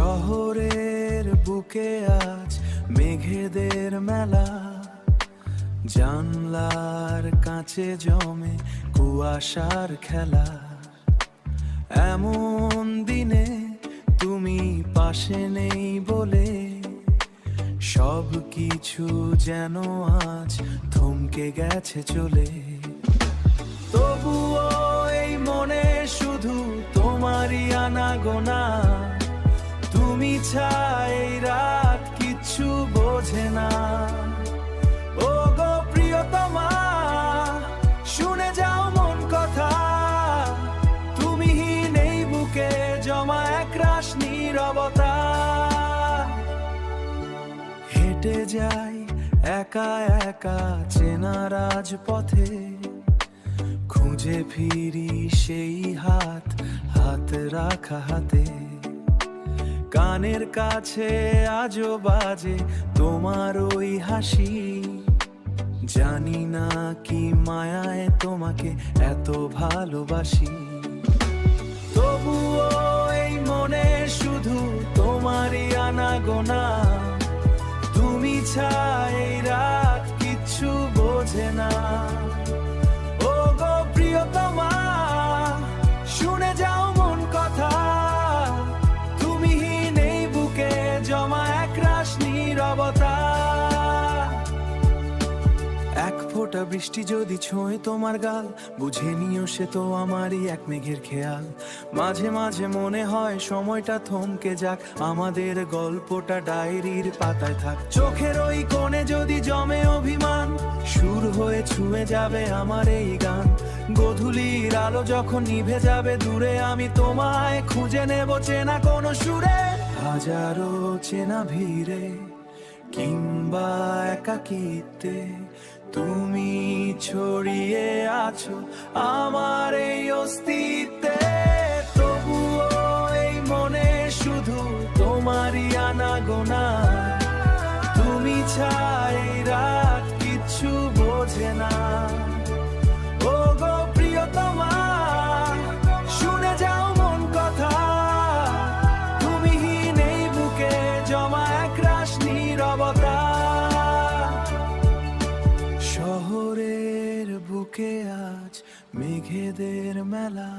শহরের বুকে আজ মেঘেদের মেলা, জানলার কাছে জমে কুয়াশার খেলা। এমন দিনে তুমি পাশে নেই বলে সব কিছু যেন আজ থমকে গেছে চলে। তবুও এই মনে শুধু তোমারই আনাগোনা, তুমি ছাই রাত কিচ্ছু বোঝে না। ও গো প্রিয়তমা, শুনে যাও মন কথা, তুমি নেই বুকে জমা একরাশ নীরবতা। হেঁটে যাই একা একা চেনা রাজপথে, খুঁজে ফিরি সেই হাত হাত রাখা হাতে। কানের কাছে আজও বাজে তোমার ওই হাসি, জানি না কি মায়ায় তোমাকে এত ভালোবাসি। তবুও এই মনে শুধু তোমারই আনাগোনা, তুমি ছাই রাত কিচ্ছু বোঝে না। ও গো প্রিয়তমা, শুনে যাও মন কথা, তুমি নেই বুকে জমা একরাশ নীরবতা। এক ফোঁটা বৃষ্টি যদি ছোঁয় তোমার গাল, বুঝে নিও সে তো আমারই এক মেঘের খেয়াল। মাঝে মাঝে মনে হয় সময়টা থমকে যাক, আমাদের গল্পটা ডায়েরির পাতায় থাক। চোখের ওই কোণে যদি জমে অভিমান, সুর হয়ে ছুঁয়ে যাবে আমার এই গান। গোধূলির আলো যখন নিভে যাবে দূরে, আমি তোমায় খুঁজে নেব চেনা কোনো সুরে। হাজারো চেনা ভিড়ে কিংবা একাকিত্বে, তুমি ছড়িয়ে আছো আমার এই অস্তিত্বে। তবুও এই মনে শুধু তোমারই আনাগোনা, তুমি ছাই রাত কিচ্ছু বোঝে না। ও গো প্রিয়তমা, শুনে যাও মন কথা, তুমি নেই বুকে জমা একরাশ নীরবতা। শহরের বুকে আজ মেঘেদের মেলা।